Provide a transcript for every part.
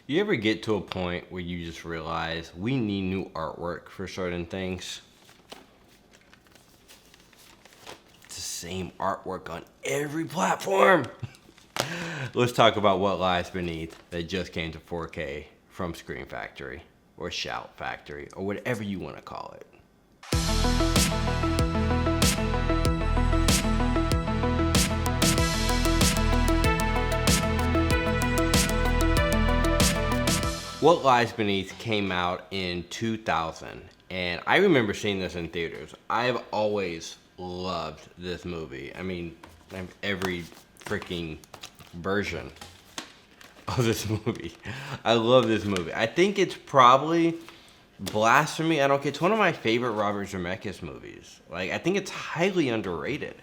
You ever get to a point where you just realize we need new artwork for certain things? It's the same artwork on every platform. Let's talk about What Lies Beneath that just came to 4K from Screen Factory or Shout Factory or whatever you want to call it. What Lies Beneath came out in 2000, and I remember seeing this in theaters. I've always loved this movie. I mean, every freaking version of this movie. I love this movie. I think it's probably blasphemy. It's one of my favorite Robert Zemeckis movies. Like, I think it's highly underrated.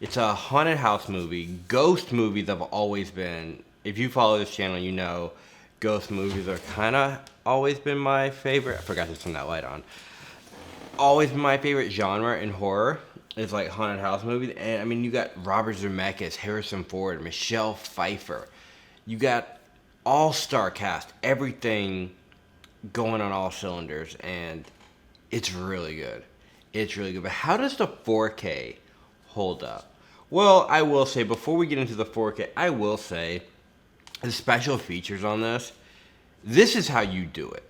It's a haunted house movie. Ghost movies have always been, if you follow this channel, you know ghost movies are kind of always been my favorite. I forgot to turn that light on. Always been my favorite genre in horror. It's like haunted house movies. And I mean, you got Robert Zemeckis, Harrison Ford, Michelle Pfeiffer. You got all-star cast, everything going on all cylinders, and it's really good. It's really good. But how does the 4K hold up? Well, I will say, before we get into the 4K, I will say the special features on this is how you do it.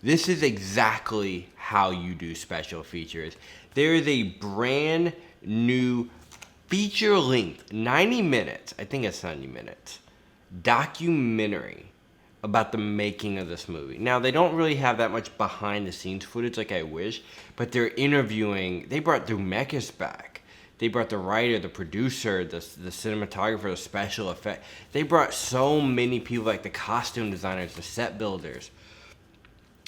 This is exactly how you do special features. There is a brand new feature length, 90 minutes, I think it's 90 minutes, documentary about the making of this movie. Now, they don't really have that much behind the scenes footage like I wish, but they're interviewing, they brought Zemeckis back. They brought the writer, the producer, the cinematographer, the special effect. They brought so many people, like the costume designers, the set builders.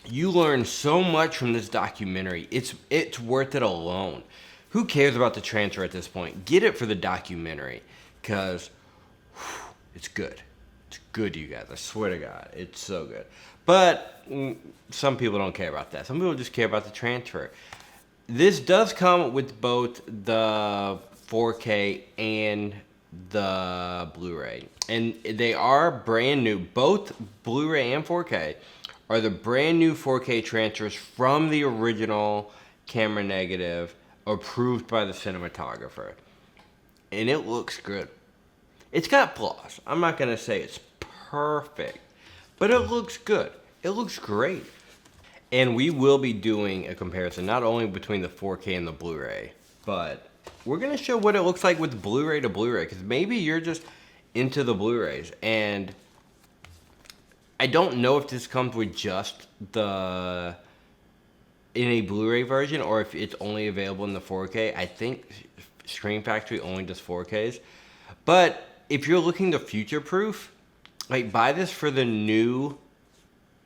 You learn so much from this documentary. It's worth it alone. Who cares about the transfer at this point? Get it for the documentary, because it's good. It's good, you guys. I swear to God, it's so good. But some people don't care about that. Some people just care about the transfer. This does come with both the 4K and the Blu-ray. And they are brand new. Both Blu-ray and 4K are the brand new 4K transfers from the original camera negative approved by the cinematographer. And it looks good. It's got flaws. I'm not going to say it's perfect, but it looks good. It looks great. And we will be doing a comparison not only between the 4K and the Blu-ray, but we're going to show what it looks like with Blu-ray to Blu-ray, because maybe you're just into the Blu-rays. And I don't know if this comes with just in a Blu-ray version or if it's only available in the 4K. I think Screen Factory only does 4Ks. But if you're looking to future-proof, like, buy this for the new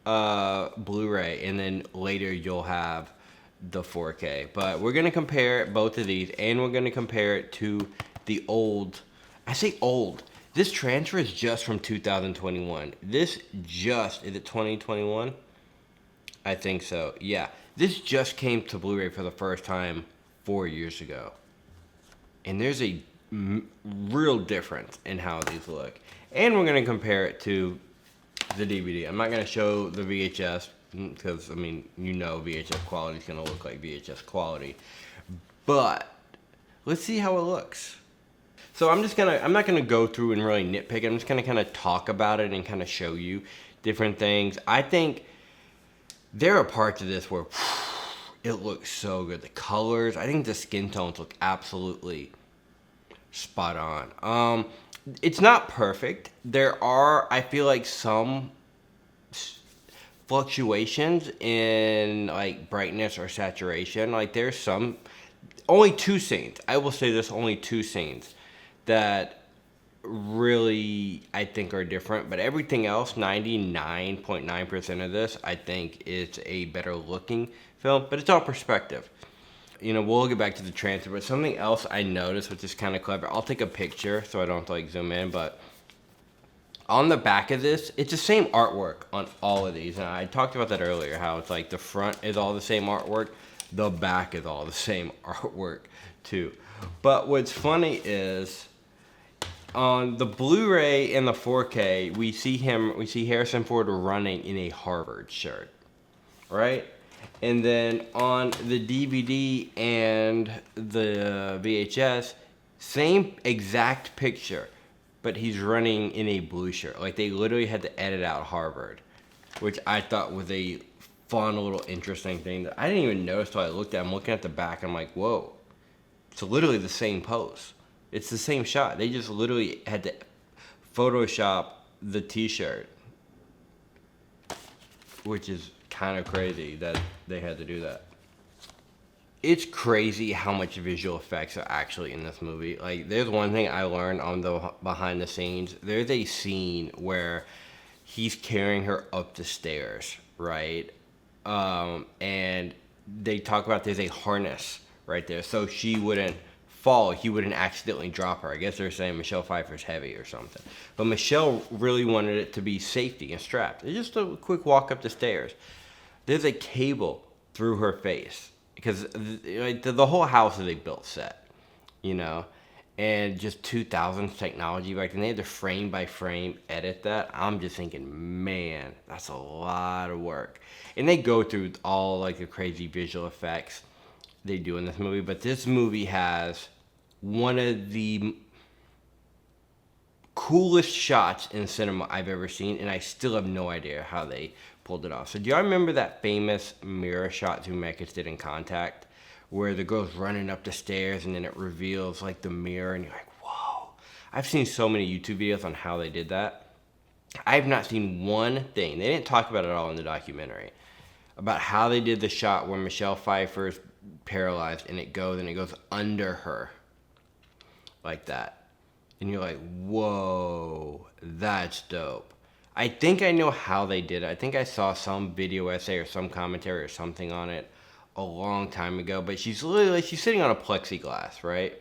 Blu-ray, and then later you'll have the 4K. But we're going to compare both of these, and we're going to compare it to the old. I say old. This transfer is just from 2021. Is it 2021? I think so. Yeah. This just came to Blu-ray for the first time 4 years ago. And there's a real difference in how these look. And we're going to compare it to the DVD. I'm not going to show the VHS because, I mean, you know VHS quality is going to look like VHS quality. But let's see how it looks. So I'm not going to go through and really nitpick. I'm just going to kind of talk about it and kind of show you different things. I think there are parts of this where it looks so good. The colors, I think the skin tones look absolutely spot on. It's not perfect. There are, I feel like, some fluctuations in like brightness or saturation. Like there's only two scenes. I will say this, only two scenes that really I think are different. But everything else, 99.9% of this, I think is a better looking film. But it's all perspective. You know, we'll get back to the transfer, but something else I noticed, which is kind of clever. I'll take a picture so I don't have to like zoom in, but on the back of this, it's the same artwork on all of these. And I talked about that earlier, how it's like the front is all the same artwork, the back is all the same artwork too. But what's funny is On the Blu-ray and the 4K, we see Harrison Ford running in a Harvard shirt, right? And then on the DVD and the VHS, same exact picture, but he's running in a blue shirt. Like, they literally had to edit out Harvard, which I thought was a fun little interesting thing that I didn't even notice till I looked at. I'm looking at the back, and I'm like, whoa, it's literally the same pose. It's the same shot. They just literally had to Photoshop the t-shirt, which is kind of crazy that they had to do that. It's crazy how much visual effects are actually in this movie. Like, there's one thing I learned on the behind the scenes. There's a scene where he's carrying her up the stairs, right? And they talk about there's a harness right there, so she wouldn't fall, he wouldn't accidentally drop her. I guess they're saying Michelle Pfeiffer's heavy or something. But Michelle really wanted it to be safety and strapped. It's just a quick walk up the stairs. There's a cable through her face because the whole house is a built set, you know, and just 2000s technology back then. They had to frame by frame edit that. I'm just thinking, man, that's a lot of work. And they go through all like the crazy visual effects they do in this movie, but this movie has one of the coolest shots in cinema I've ever seen, and I still have no idea how they pulled it off. So do y'all remember that famous mirror shot Zemeckis did in Contact, where the girl's running up the stairs and then it reveals like the mirror, and you're like, whoa. I've seen so many YouTube videos on how they did that. I've not seen one thing, they didn't talk about it all in the documentary, about how they did the shot where Michelle Pfeiffer's paralyzed and it goes under her like that, and you're like, whoa, that's dope. I think I know how they did it. I think I saw some video essay or some commentary or something on it a long time ago, but she's sitting on a plexiglass, right,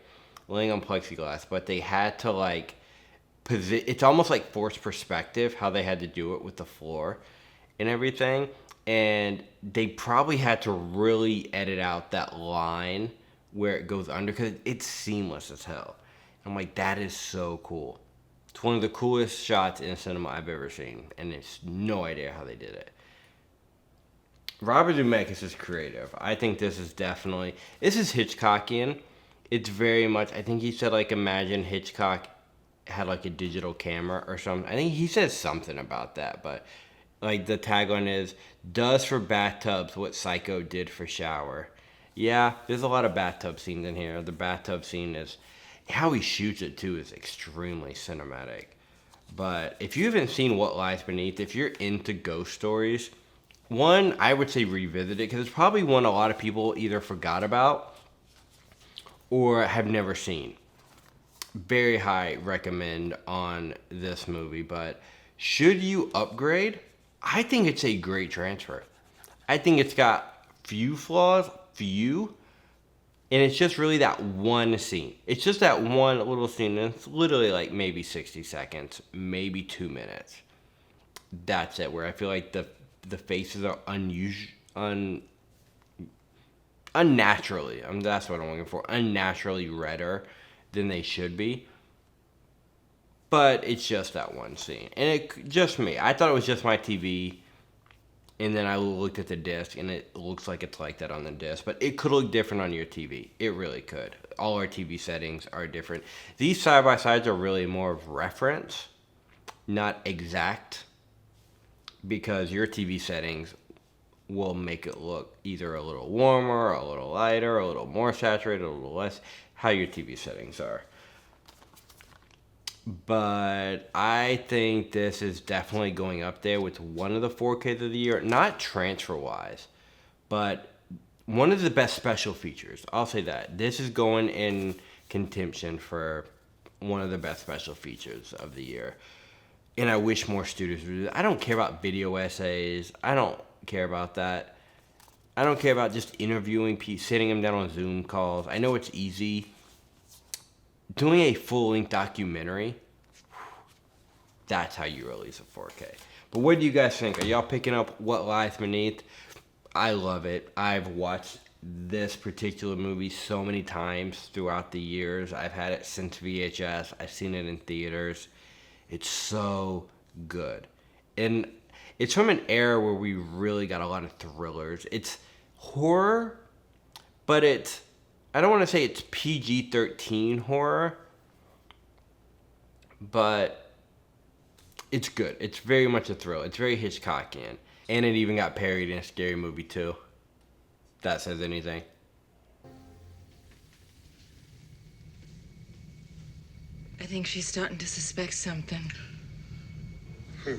laying on plexiglass, but they had to like it's almost like forced perspective how they had to do it with the floor and everything. And they probably had to really edit out that line where it goes under because it's seamless as hell. I'm like, that is so cool. It's one of the coolest shots in cinema I've ever seen, and it's no idea how they did it. Robert Zemeckis is creative. I think this is Hitchcockian. It's very much, I think he said, like, imagine Hitchcock had like a digital camera or something. I think he said something about that, but like the tagline is, does for bathtubs what Psycho did for shower. Yeah, there's a lot of bathtub scenes in here. The bathtub scene is, how he shoots it too is extremely cinematic. But if you haven't seen What Lies Beneath, if you're into ghost stories, one, I would say revisit it because it's probably one a lot of people either forgot about or have never seen. Very high recommend on this movie, but should you upgrade? I think it's a great transfer. I think it's got few flaws, and it's just really that one scene. It's just that one little scene, and it's literally like maybe 60 seconds, maybe 2 minutes. That's it, where I feel like the faces are unnaturally, that's what I'm looking for, unnaturally redder than they should be. But it's just that one scene. And just me. I thought it was just my TV. And then I looked at the disc, and it looks like it's like that on the disc. But it could look different on your TV. It really could. All our TV settings are different. These side-by-sides are really more of reference, not exact. Because your TV settings will make it look either a little warmer, a little lighter, a little more saturated, a little less. How your TV settings are. But I think this is definitely going up there with one of the 4Ks of the year. Not transfer-wise, but one of the best special features. I'll say that. This is going in contention for one of the best special features of the year. And I wish more studios would do that. I don't care about video essays. I don't care about that. I don't care about just interviewing people, sitting them down on Zoom calls. I know it's easy. Doing a full-length documentary, that's how you release a 4K. But what do you guys think? Are y'all picking up What Lies Beneath? I love it. I've watched this particular movie so many times throughout the years. I've had it since VHS. I've seen it in theaters. It's so good. And it's from an era where we really got a lot of thrillers. It's horror, but I don't want to say it's PG-13 horror, but it's good. It's very much a thrill. It's very Hitchcockian. And it even got parodied in a Scary Movie too. If that says anything. I think she's starting to suspect something. Who?